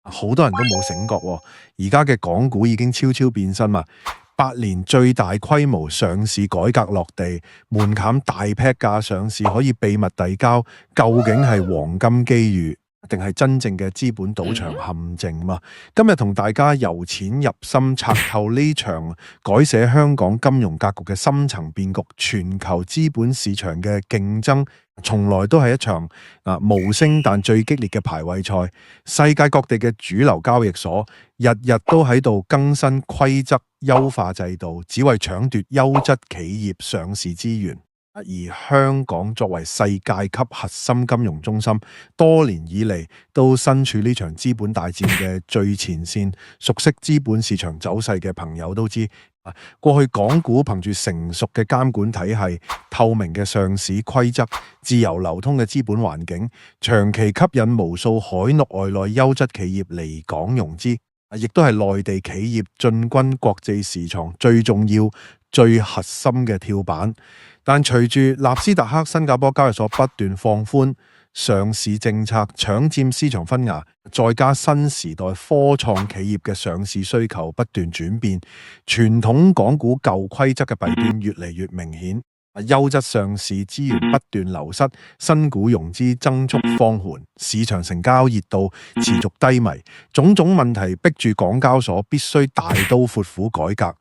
好多人都冇醒覺喎，而家嘅港股已經悄悄變身啦。8年最大規模上市改革落地，門檻大劈價上市可以秘密遞交，究竟係黃金機遇，定係真正嘅資本賭場陷阱嘛？今日同大家由淺入深拆透呢場改寫香港金融格局嘅深層變局，全球資本市場嘅競爭從來都係一場無聲但最激烈嘅排位賽。世界各地嘅主流交易所日日都喺度更新規則、優化制度，只為搶奪優質企業上市資源。而香港作為世界級核心金融中心，多年以嚟都身處呢場資本大戰嘅最前線。熟悉資本市場走勢嘅朋友都知，過去港股憑住成熟嘅監管體系、透明嘅上市規則、自由流通嘅資本環境，長期吸引無數海內外內優質企業嚟港融資，亦都係內地企業進軍國際市場最重要、最核心嘅跳板。但隨住納斯達克新加坡交易所不斷放寬上市政策，搶佔市場份額，再加新時代科創企業嘅上市需求不斷轉變，傳統港股舊規則嘅弊端越嚟越明顯，優質上市資源不斷流失，新股融資增速放緩，市場成交熱度持續低迷，種種問題逼住港交所必須大刀闊斧改革。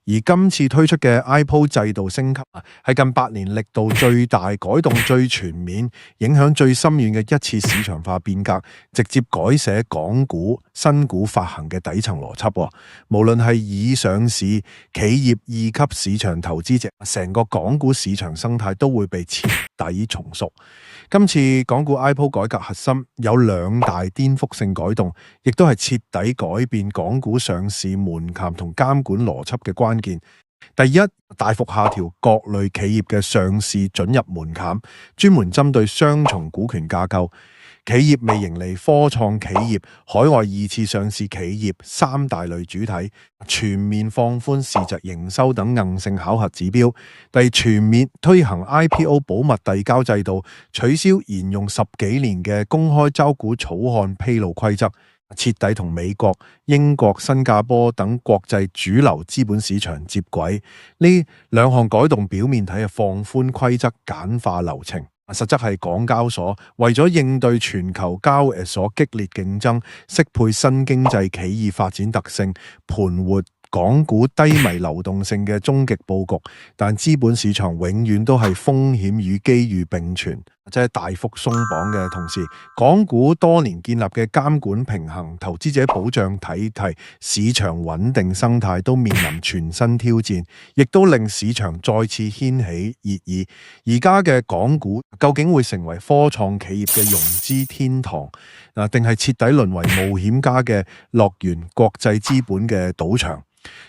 而今次推出嘅 IPO 制度升級係近8年力度最大、改動最全面、影響最深遠嘅一次市場化變革，直接改寫港股新股發行嘅底層邏輯。無論係已上市企業、二級市場投資者，成個港股市場生態都會被徹底重塑。今次港股 IPO 改革核心有2大顛覆性改動，亦都係徹底改變港股上市門檻同監管邏輯嘅關鍵。第一，大幅下調各類企業嘅上市准入門檻，專門針對雙重股權架構、企業未盈利、科創企業、海外2次上市企業3大類主體，全面放寬市值營收等硬性考核指標。第二，全面推行 IPO 保密遞交制度，取消沿用10幾年嘅公開招股草案披露規則，徹底同美國、英國、新加坡等國際主流資本市場接軌。呢2項改動表面睇係放寬規則、簡化流程，實則係港交所為咗應對全球交易所激烈競爭，適配新經濟企業發展特性，盤活港股低迷流動性嘅終極佈局。但資本市場永遠都係風險與機遇並存，即係大幅鬆綁嘅同時，港股多年建立嘅監管平衡、投資者保障體系、市場穩定生態都面臨全新挑戰，亦都令市場再次掀起熱議。而家嘅港股究竟會成為科創企業嘅融資天堂，定係徹底淪為冒險家嘅樂園、國際資本嘅賭場？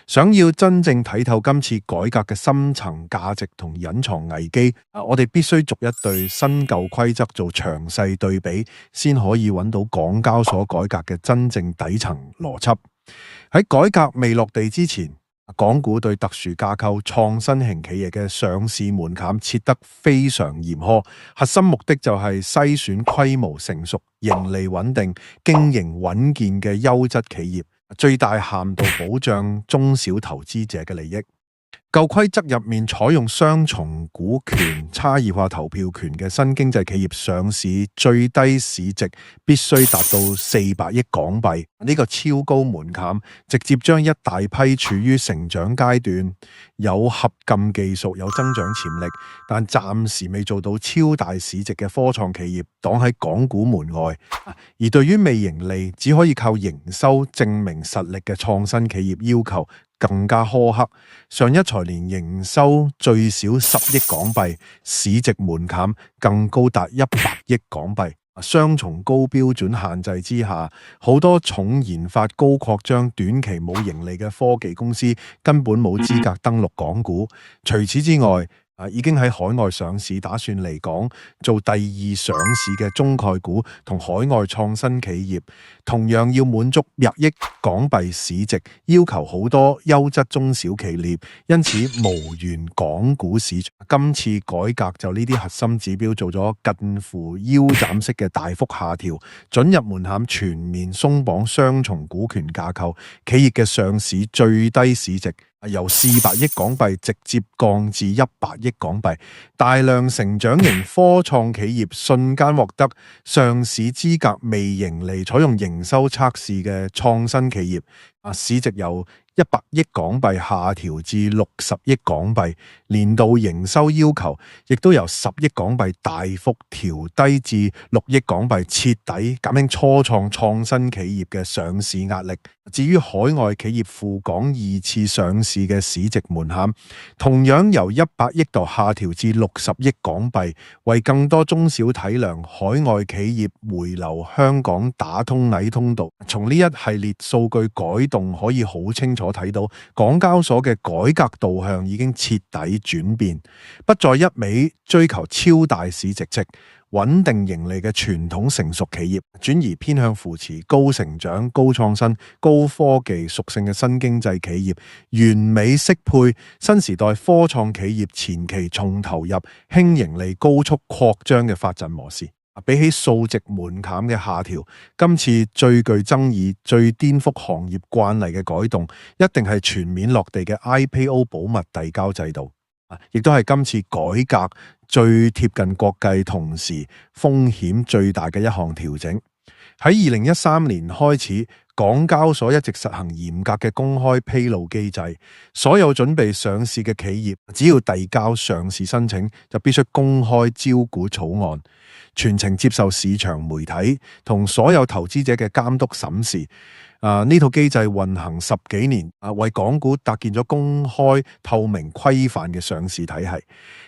想要真正睇透今次改革嘅深層價值同隱藏危機，我哋必須逐一對新舊規則做詳細對比，先可以揾到港交所改革嘅真正底層邏輯。喺改革未落地之前，港股對特殊架構、創新型企業嘅上市門檻設得非常嚴苛，核心目的就係篩選規模成熟、盈利穩定、經營穩健嘅優質企業，最大限度保障中小投資者嘅利益。舊規則入面採用雙重股權、差異化投票權嘅新經濟企業上市，最低市值必須達到400億港幣，呢個超高門檻，直接將一大批處於成長階段、有合禁技術、有增長潛力，但暫時未做到超大市值嘅科創企業擋喺港股門外。而對於未盈利、只可以靠營收證明實力嘅創新企業，要求更加苛刻，上一財年營收最少10億港幣，市值門檻更高達100億港幣。雙重高標準限制之下，好多重研發、高擴張、短期冇盈利嘅科技公司根本冇資格登陸港股。除此之外，已經喺海外上市，打算嚟港做第二上市嘅中概股同海外創新企業，同樣要滿足100億港幣市值，要求好多優質中小企業，因此無緣港股市場。今次改革就呢啲核心指標做咗近乎腰斬式嘅大幅下調，准入門檻全面鬆綁雙重股權架構，企業嘅上市最低市值由400億港幣直接降至100億港幣，大量成長型科創企業瞬間獲得上市資格，未盈利採用營收測試嘅創新企業，市值由100億港幣下調至60億港幣，年度營收要求亦都由10億港幣大幅調低至6億港幣，徹底減輕初創創新企業嘅上市壓力。至於海外企業赴港二次上市嘅市值門檻，同樣由100億度下調至60億港幣，為更多中小體量海外企業回流香港打通禮通道。從呢一系列數據改動可以好清楚睇到，港交所嘅改革導向已經徹底轉變，不再一味追求超大市值值穩定盈利嘅傳統成熟企業，轉而偏向扶持高成長、高創新、高科技屬性嘅新經濟企業，完美適配新時代科創企業前期重投入、輕盈利、高速擴張嘅發展模式。比起數值門檻嘅下調，今次最具爭議、最顛覆行業慣例嘅改動，一定係全面落地嘅 IPO 保密遞交制度，亦都係今次改革最貼近國際，同時風險最大嘅一項調整。喺2013年開始，港交所一直實行嚴格嘅公開披露機制，所有準備上市嘅企業，只要遞交上市申請，就必須公開招股草案，全程接受市場媒體同所有投資者嘅監督審視。呢套機制運行10幾年，為港股搭建咗公開透明規範嘅上市體系。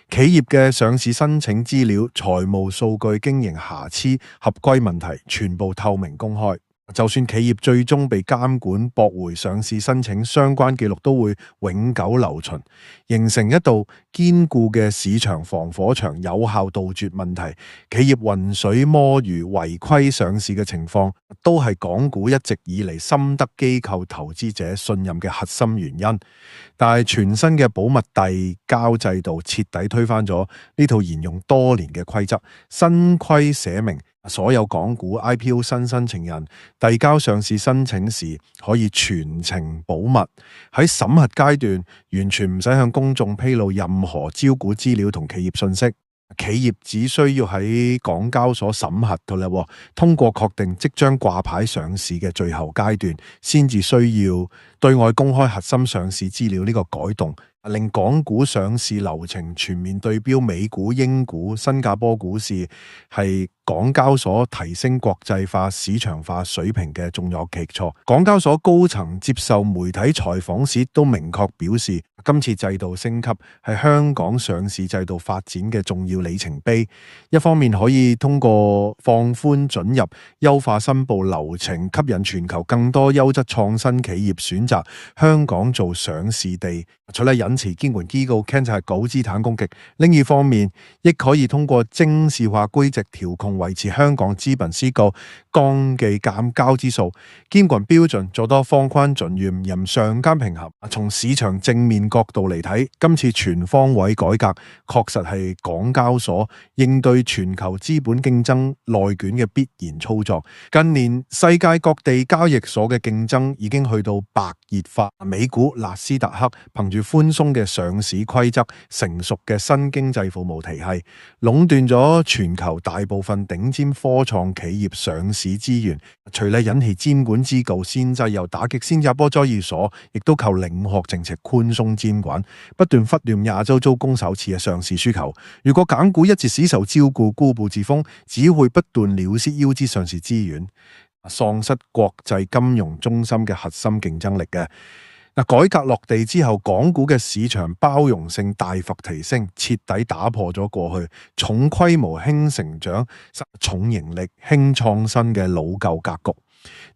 企業嘅上市申請資料、財務數據、經營瑕疵、合規問題，全部透明公開。就算企業最終被監管駁回上市申請，相關記錄都會永久留存，形成一道堅固嘅市場防火牆，有效杜絕問題。企業渾水摸魚、違規上市嘅情況，都係港股一直以嚟深得機構投資者信任嘅核心原因。但係全新嘅保密遞交制度徹底推翻咗呢套沿用多年嘅規則，新規寫明，所有港股 IPO 新申請人遞交上市申請時，可以全程保密。喺審核階段，完全唔使向公眾披露任何招股資料同企業信息。企業只需要喺港交所審核到啦，通過確定即將掛牌上市嘅最後階段，先至需要對外公開核心上市資料。呢個改動令港股上市流程全面對標美股、英股、新加坡股市，係港交所提升國際化、市場化水平嘅重要基礎。港交所高層接受媒體採訪時都明確表示，今次制度升級係香港上市制度發展嘅重要里程碑。一方面可以通過放寬准入、優化申報流程，吸引全球更多優質創新企業選擇香港做上市地，除咗引持監管機構監察高資產攻擊。另一方面，亦可以通過精細化規則調控，維持香港資本市個降記減交之數，監管標準做多放寬準入，任上間平衡。從市場正面角度嚟睇，今次全方位改革確實係港交所應對全球資本競爭內卷嘅必然操作。近年世界各地交易所嘅競爭已經去到白熱化，美股納斯達克憑住寬鬆嘅上市規則、成熟嘅新經濟服務體系，壟斷咗全球大部分頂尖科創企業上市資源。隨例引起監管機構限制，又打擊新加坡交易所，亦都靠靈活政策寬鬆監管，不斷忽略亞洲租公首次嘅上市需求。如果港股一直死受照顧、固步自封，只會不斷流失優質上市資源，喪失國際金融中心嘅核心競爭力嘅。改革落地之後，港股嘅市場包容性大幅提升，徹底打破咗過去重規模、輕成長、重盈利、輕創新嘅老舊格局。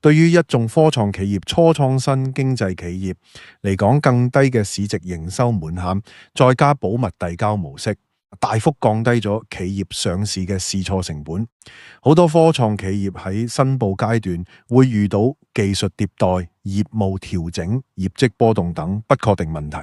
對於一眾科創企業、初創新經濟企業嚟講，更低嘅市值營收門檻，再加保密遞交模式，大幅降低咗企業上市嘅試錯成本。好多科創企業喺申報階段會遇到技術迭代、業務調整、業績波動等不確定問題。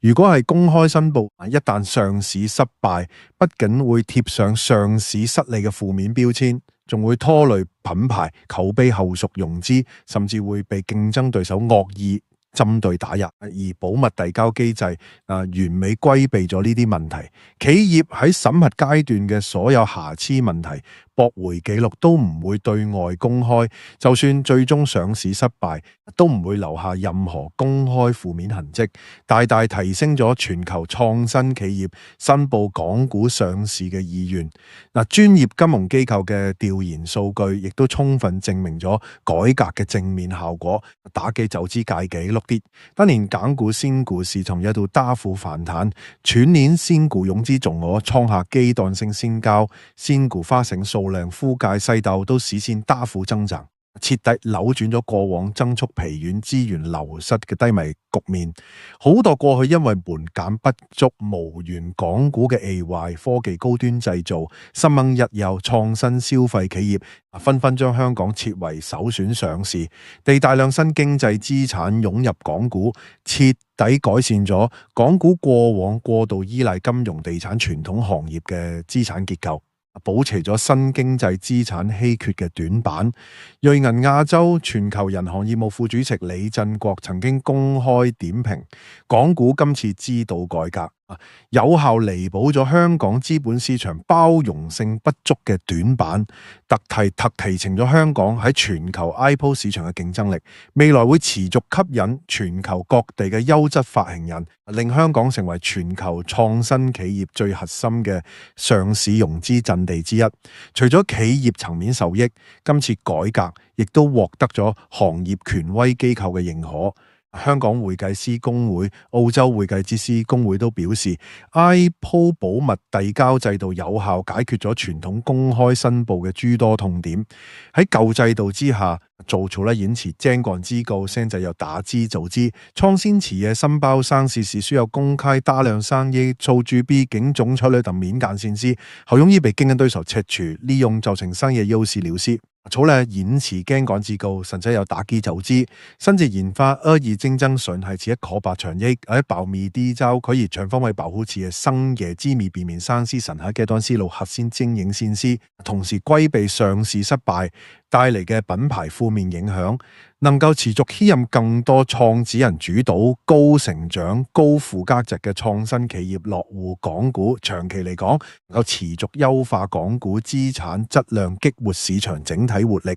如果係公開申報，一旦上市失敗，不僅會貼上上市失利嘅負面標籤，仲會拖累品牌口碑後續融資，甚至會被競爭對手惡意針對打壓。而保密遞交機制完美規避咗呢啲問題，企業喺審核階段嘅所有瑕疵問題、駁回記錄都唔會對外公開，就算最終上市失敗，都唔會留下任何公開負面痕跡，大大提升咗全球創新企業申報港股上市嘅意願。專業金融機構嘅調研數據亦都充分證明咗改革嘅正面效果，打擊走資界紀錄啲。當年港股仙股市場一度大幅反彈，全年仙股融資總額創下階段性新高，仙股發行數量、枯屆細豆都實現大幅增長，徹底扭轉咗過往增速疲軟、資源流失嘅低迷局面。好多過去因為門檻不足無緣港股嘅 AI 科技高端製造、新興日有創新消費企業，紛紛將香港設為首選上市，地大量新經濟資產湧入港股，徹底改善咗港股過往過度依賴金融地產傳統行業嘅資產結構，保持咗新經濟資產稀缺嘅短板。瑞銀亞洲全球銀行業務副主席李振國曾經公開點評，港股今次制度改革有效彌補咗香港資本市場包容性不足嘅短板，特提升咗香港喺全球 IPO 市場嘅競爭力，未來會持續吸引全球各地嘅優質發行人，令香港成為全球創新企業最核心嘅上市融資陣地之一。除咗企業層面受益，今次改革亦都獲得咗行業權威機構嘅認可。香港會計師公會、澳洲會計師公會都表示 ，IPO 保密遞交制度有效解決咗傳統公開申報嘅諸多痛點。喺舊制度之下，做錯了延遲監管機構現在要打擊走資，創新企業申報上市時需要公開大量商業數據、背景、總策略等敏感信息，好容易被競爭對手竊取，利用造成商業優勢流失。除了延遲監管機構，甚至有打擊走資，甚至研發惡意競爭損害企業可怕權益，喺保密締交可以全方位保護企業商業機密，避免上市審核階段洩露核心經營信息，同時規避上市失敗帶嚟嘅品牌負面影響，能夠持續吸引更多創始人主導、高成長、高附加值嘅創新企業落戶港股。長期嚟講，能夠持續優化港股資產質量，激活市場整體活力。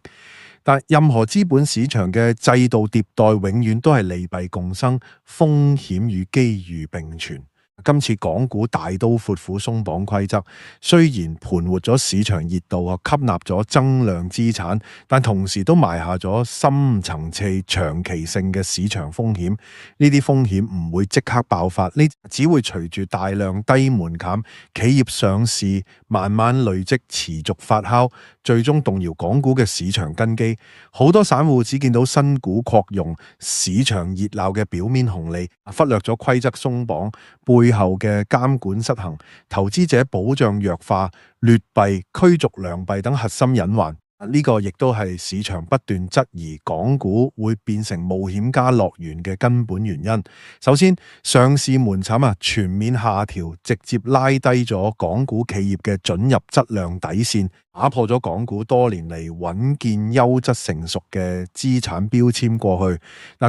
但任何資本市場嘅制度迭代，永遠都係利弊共生，風險與機遇並存。今次港股大刀闊斧鬆綁規則，雖然盤活咗市場熱度啊，吸納咗增量資產，但同時都埋下咗深層次長期性嘅市場風險。呢啲風險唔會即刻爆發，呢只會隨住大量低門檻企業上市，慢慢累積持續發酵，最終動搖港股嘅市場根基。好多散戶只見到新股擴容、市場熱鬧嘅表面紅利，忽略咗規則鬆綁背後嘅監管失衡、投資者保障弱化、劣幣驅逐良幣等核心隱患。呢個亦都係市場不斷質疑港股會變成冒險家樂園嘅根本原因。首先，上市門檻全面下調，直接拉低咗港股企業嘅准入質量底線，打破咗港股多年嚟穩健優質成熟嘅資產標籤過去。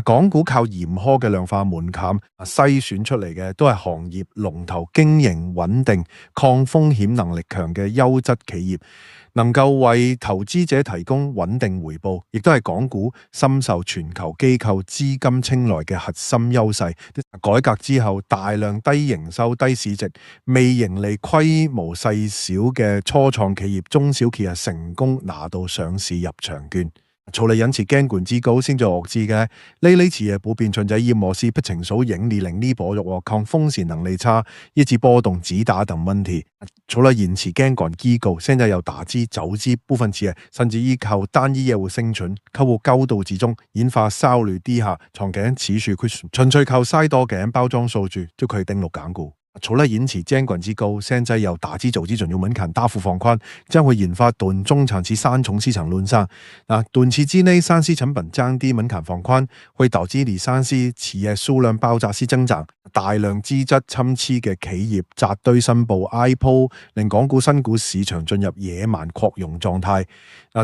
港股靠嚴苛嘅量化門檻篩選出嚟嘅都係行業龍頭、經營穩定、抗風險能力強嘅優質企業，能夠為投資者提供穩定回報，亦都係港股深受全球機構資金青睞嘅核心優勢。改革之後，大量低營收、低市值、未盈利、規模細小嘅初創企業、中小企業成功拿到上市入場券。除了因此监管之高，先在遏制嘅呢次嘅普遍存在以模式不清楚影利令呢波肉抗風險能力差，以致波動指打等問題。除了延遲監管機構，現在又打擊走資部分企業，甚至依靠單一業務生存，客戶高度集中，引發效率低下，場景持續虧損，純粹靠篩多嘅包裝數據就可以登錄港股。除了因此監管之高，現在又打擊走資，仲要門檻大幅放寬，將會引發短中長期三重市場亂象。短期之內三 C 成本降低，門檻放寬，會導致離三 C 企業數量爆炸式增長，大量資質參差嘅企業扎堆申報 IPO， 令港股新股市場進入野蠻擴容狀態。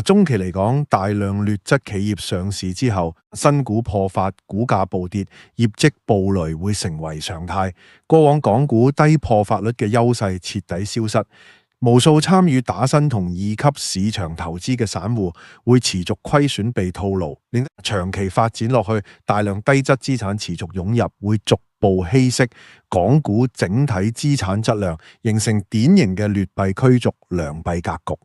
中期嚟講，大量劣質企業上市之後，新股破發，股價暴跌，業績暴雷會成為常態。過往港股低破發率嘅優勢徹底消失，無數參與打新同二級市場投資嘅散戶會持續虧損被套牢，令長期發展落去，大量低質資產持續湧入，會逐步稀釋港股整體資產質量，形成典型嘅劣幣驅逐良幣格局。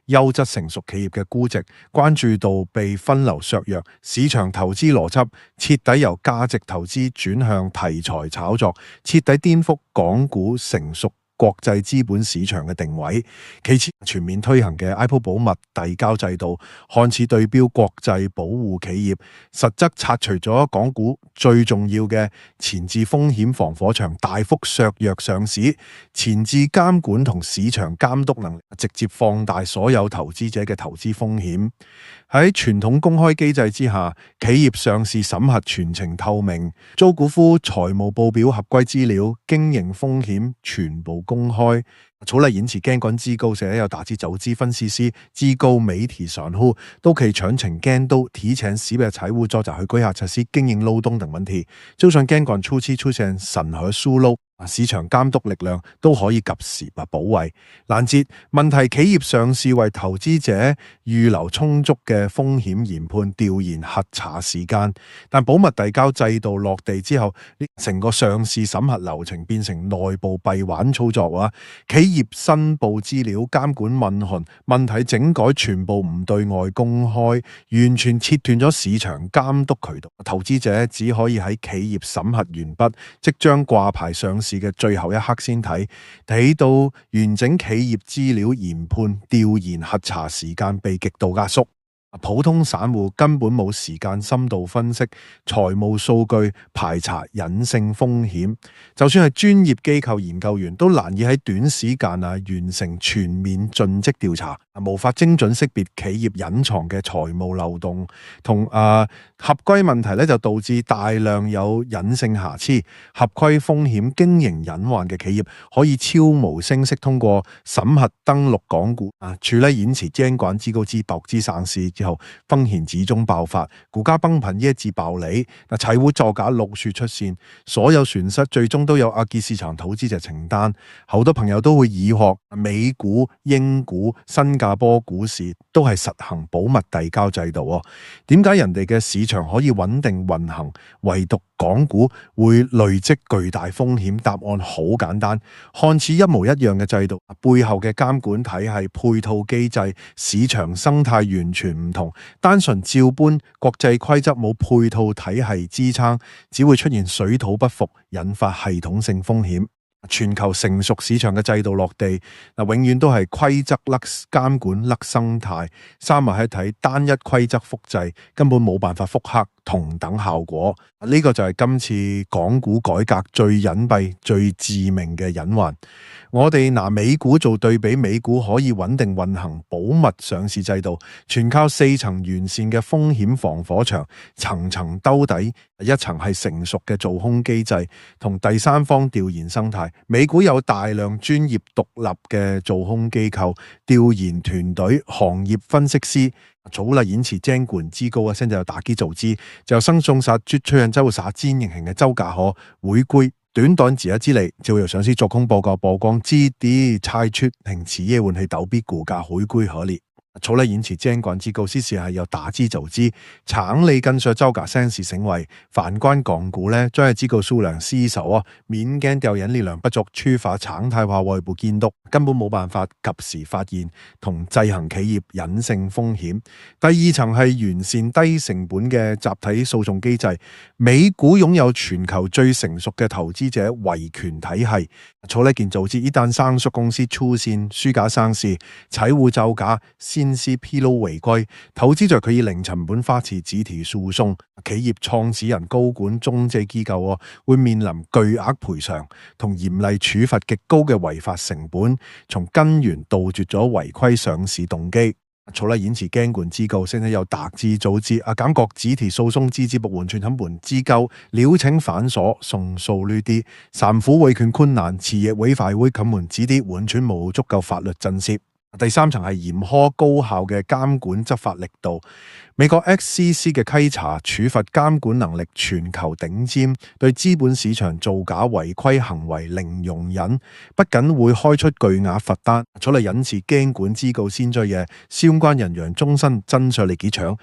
優質成熟企業嘅估值關注度被分流削弱，市場投資邏輯徹底由價值投資轉向題材炒作，徹底顛覆港股成熟國際資本市場嘅定位。其次，全面推行嘅 IPO 保密遞交制度，看似對標國際保護企業，實則拆除咗港股最重要嘅前置風險防火牆，大幅削弱上市前置監管同市場監督能力，直接放大所有投資者嘅投資風險。喺傳統公開機制之下，企業上市審核全程透明，租股夫財務報表合規資料、經營風險全部公開。除了因此監管之高，現在又打擊走資分析師之高媒體散戶都可以詳情監督提前識別財務作假去規劃測試經營漏洞等問題。就算監管初期出現審核疏漏，市場監督力量都可以及時保衛攔截問題。企業上市為投資者預留充足嘅風險研判、調研、核查時間，但保密遞交制度落地之後，成個上市審核流程變成內部閉環操作。企業申報資料、監管問函、問題整改全部唔對外公開，完全切斷咗市場監督渠道。投資者只可以喺企業審核完畢、即將掛牌上市嘅最後一刻先睇到完整企業資料研判、調研、核查時間被極度壓縮。普通散戶根本冇時間深度分析財務數據、排查隱性風險，就算係專業機構研究員都難以喺短時間完成全面盡職調查，無法精準識別企業隱藏嘅財務漏洞同合規問題咧，就導致大量有隱性瑕疵、合規風險、經營隱患嘅企業可以悄無聲息通過審核登錄港股，處理延遲監管之高之爆之上市之後，風險集中爆發，股價崩盤一致暴雷。財務造假陸續出現，所有損失最終都有二級市場投資者承擔。好多朋友都會疑惑，美股、英股、新加坡股市都係實行保密遞交制度，點解人哋嘅市場可以穩定運行，唯獨港股會累積巨大風險？答案好簡單，看似一模一樣嘅制度，背後嘅監管體系、配套機制、市場生態完全唔同。單純照搬國際規則，冇配套體系支撐，只會出現水土不服，引發系統性風險。全球成熟市場嘅制度落地，永遠都係規則甩監管甩生態，三位一體單一規則複製，根本冇辦法複刻同等效果。呢個就係今次港股改革最隱蔽、最致命嘅隱患。我哋拿美股做對比，美股可以穩定運行保密上市制度，全靠4層完善嘅風險防火牆，層層兜底。一層係成熟嘅做空機制同第三方調研生態。美股有大量專業獨立嘅做空機構、調研團隊、行業分析師。除了因此監管之高，現在有打擊走資，就生送殺絕吹人周殺尖形嘅周價可回歸。短短幾日之內，就有上市做空報告曝光，知啲猜出平此夜換氣倒逼股價回歸合理。除了延遲監管機構先至係有打擊走資，廠裏跟上周價聲勢成為反觀港股呢，將係機構數量失守啊，免驚調研力量不足，缺乏常態化外部監督，根本冇辦法及時發現同制衡企業隱性風險。第二層係完善低成本嘅集體訴訟機制，美股擁有全球最成熟嘅投資者維權體系。除了件組織一旦上市公司出現虛假上市、財務造假、先施披露違規，投資者可以零成本發起集體訴訟，企業創始人、高管、中介機構會面臨巨額賠償同嚴厲處罰極高嘅違法成本，從根源杜絕咗違規上市動機。除了延遲監管機構，現在有達智組織感覺集體訴訟機制不完全，成本機構流程繁瑣，訴訟率低，散戶維權困難，企業違法會根本基地完全冇足夠法律震懾。第三層係嚴苛高效嘅監管執法力度。美國 SEC 嘅稽查處罰監管能力全球頂尖，對資本市場造假違規行為零容忍，不僅會開出巨額罰單，除了引致監管機構先追嘅相關人員終身真相力幾長。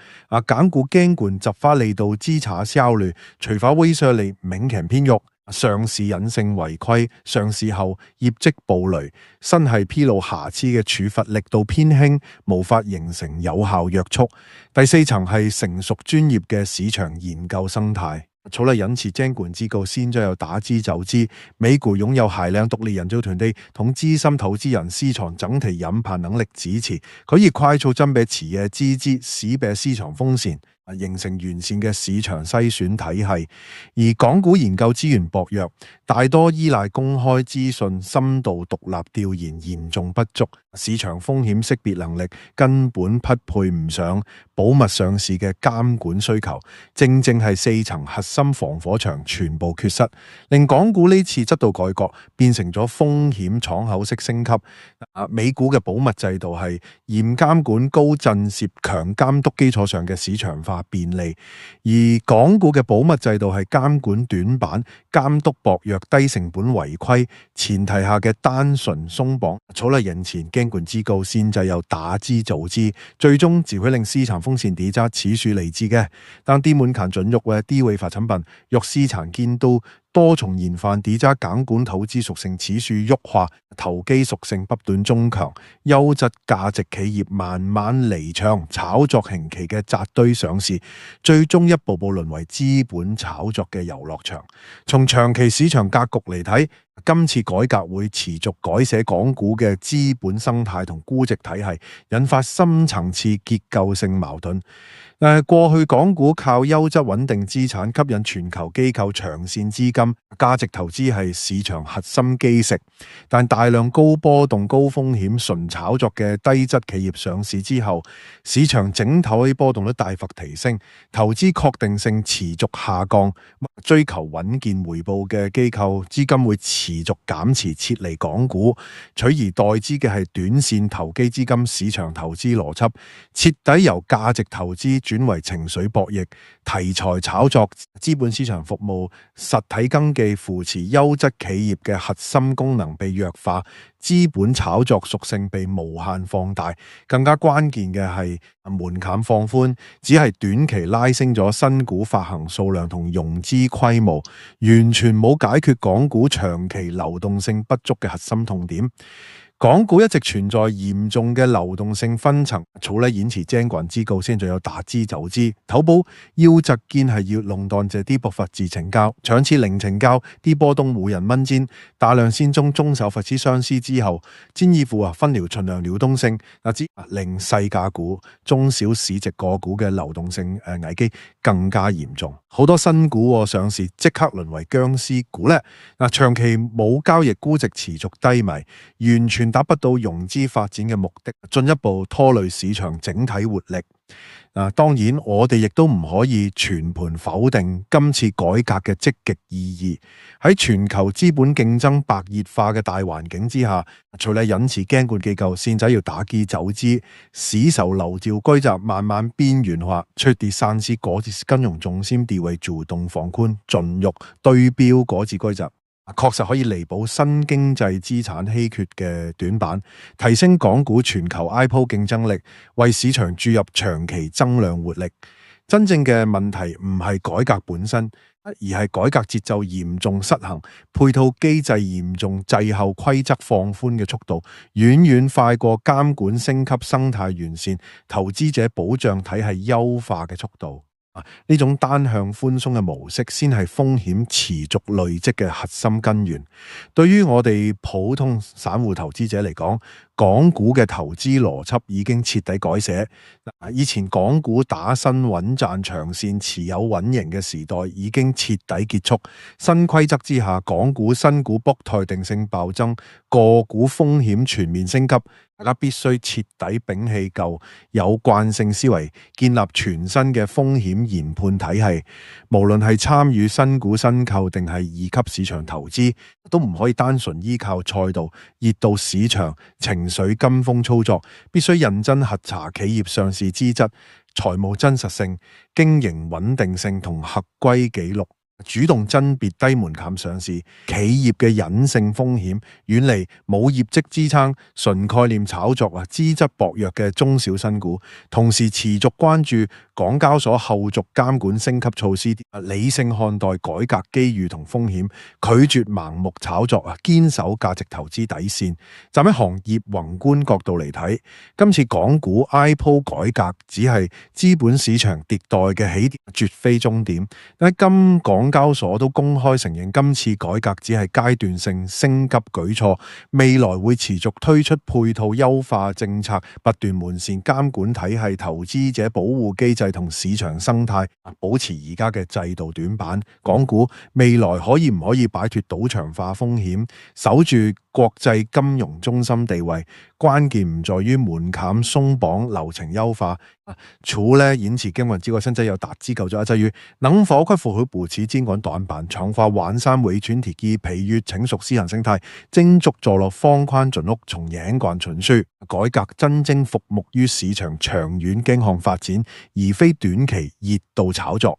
港股監管執法力度稽查效率，除法威懾力明顯偏弱。上市隱性違規，上市後業績暴雷，新係披露瑕疵嘅處罰力度偏輕，無法形成有效約束。第四層係成熟專業嘅市場研究生態。除了引持監管機構，先再有打擊走資。美股擁有海量獨立研究團隊同資深投資人，市場整體研判能力支持，可以快速甄別企業資質，識別市場風險，形成完善嘅市場篩選體系。而港股研究資源薄弱，大多依賴公開資訊，深度獨立調研嚴重不足，市場風險識別能力根本匹配唔上保密上市嘅監管需求，正正係四層核心防火牆全部缺失，令港股呢次質度改革變成咗風險敞口式升級。美股嘅保密制度係嚴監管、高震懾、強監督基礎上嘅市場化便利，而港股嘅保密制度係監管短板、監督薄弱、低成本違規前提下嘅單純鬆綁。除了人前監管機構先就有打擊走資，最終只會令市場風險疊加持續累積嘅。但低門檻准入嘅低違法產品，若市場見到多重研判疊加監管投資屬性持續優化，投機屬性不斷增強，優質價值企業慢慢離場，炒作型期嘅扎堆上市，最終一步步淪為資本炒作嘅遊樂場。從長期市場格局嚟睇，今次改革會持續改寫港股嘅資本生態同估值體系，引發深層次結構性矛盾。過去港股靠優質穩定資產吸引全球機構長線資金，價值投資係市場核心基石。但大量高波動、高風險、純炒作嘅低質企業上市之後，市場整體波動率大幅提升，投資確定性持續下降，追求穩健回報嘅機構資金會持續減持撤離港股，取而代之嘅係短線投機資金市場投資邏輯，徹底由價值投資轉為情緒博弈、題材炒作，資本市場服務實體經濟扶持優質企業嘅核心功能被弱化，資本炒作屬性被無限放大。更加關鍵嘅係門檻放寬，只係短期拉升咗新股發行數量同融資規模，完全冇解決港股長期流動性不足嘅核心痛點。港股一直存在嚴重嘅流動性分層，除了延遲監管機構先仲有打擊走資，投保要實見係要壟斷這啲不法自成交，長此零成交，啲波動無人問津，大量先中手罰之相思之後，先依附分流存量流動性，令細價股、中小市值個股嘅流動性危機更加嚴重。好多新股上市即刻淪為僵屍股咧，長期冇交易，估值持續低迷，完全達不到融資發展嘅目的，進一步拖累市場整體活力。當然我哋亦都唔可以全盤否定今次改革嘅積極意義。喺全球資本競爭白熱化嘅大環境之下，除了引持監管機構先仔要打擊走資，市售樓照規則慢慢邊緣化，出跌散市嗰次金融中心地位主動放寬，盡欲對標嗰次規則。確實可以彌補新經濟資產稀缺嘅短板，提升港股全球 IPO 競爭力，為市場注入長期增量活力。真正嘅問題唔係改革本身，而係改革節奏嚴重失衡，配套機制嚴重滯後，規則放寬嘅速度遠遠快過監管升級、生態完善、投資者保障體系優化嘅速度。呢種單向寬鬆嘅模式先係風險持續累積嘅核心根源。對於我哋普通散戶投資者嚟講，港股嘅投資邏輯已經徹底改寫。以前港股打新穩賺長線持有穩贏嘅時代已經徹底結束。新規則之下，港股新股博台定性暴增，個股風險全面升級。大家必須徹底摒棄舊有慣性思維，建立全新嘅風險研判體系。無論係參與新股新購定係二級市場投資，都唔可以單純依靠賽道、熱度市場、情緒跟風操作，必須認真核查企業上市資質、財務真實性、經營穩定性同合規記錄。主動甄別低門檻上市企業嘅隱性風險，遠離冇業績支撐、純概念炒作資質薄弱嘅中小新股。同時持續關注港交所後續監管升級措施，理性看待改革機遇同風險，拒絕盲目炒作堅守價值投資底線。站喺行業宏觀角度嚟睇，今次港股 IPO 改革只係資本市場迭代嘅起點，絕非終點。但係港交所都公開承認，今次改革只係階段性升級舉措，未來會持續推出配套優化政策，不斷完善監管體系、投資者保護機制同市場生態，保持而家嘅制度短板。港股未來可以唔可以擺脫賭場化風險，守住國際金融中心地位？關鍵唔在於門檻鬆綁、流程優化。除了延遲經運之外，現在有大機構就在於能否克服補齊監管短板，強化完善維權體系，培育成熟市場生態，精築坐落方框盡屋，從贏慣循序改革，真正服務於市場長遠經項發展，而非短期熱度炒作。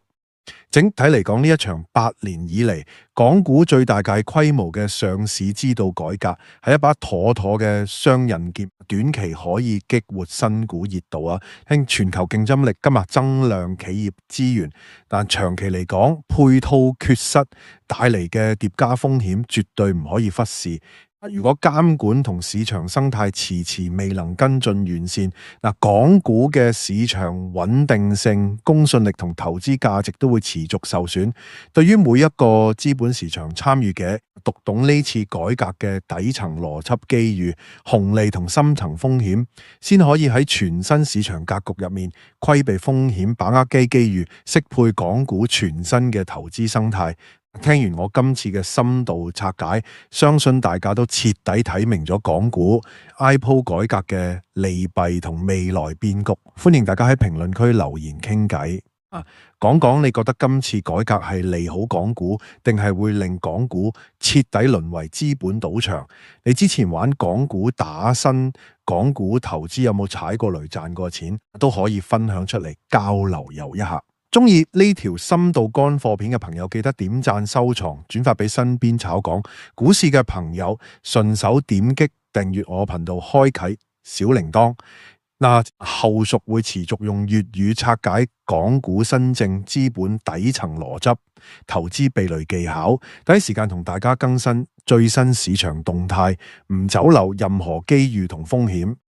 整體嚟講，呢一場8年以嚟港股最大嘅規模嘅上市之道改革，係一把妥妥嘅雙刃劍，短期可以激活新股熱度興全球競爭力，今日增量企業資源，但長期嚟講，配套缺失帶嚟嘅疊加風險絕對唔可以忽視。如果監管同市場生態遲遲未能跟進完善，港股嘅市場穩定性、公信力同投資價值都會持續受損。對於每一個資本市場參與者，讀懂呢次改革嘅底層邏輯機遇、紅利同深層風險，先可以喺全新市場格局入面規避風險，把握機遇，適配港股全新嘅投資生態。聽完我今次嘅深度拆解，相信大家都徹底睇明咗港股 IPO 改革嘅利弊同未來變局。歡迎大家喺評論區留言傾偈，講講你覺得今次改革係利好港股，定係會令港股徹底淪為資本賭場？你之前玩港股打新、港股投資有冇踩過雷賺過錢？都可以分享出嚟交流遊一下。中意呢條深度乾貨片嘅朋友，記得點讚、收藏、轉發俾身邊炒港股市嘅朋友，順手點擊訂閱我頻道，開啟小鈴鐺。後續會持續用粵語拆解港股新政、資本底層邏輯、投資避雷技巧，第一時間同大家更新最新市場動態，唔走漏任何機遇同風險。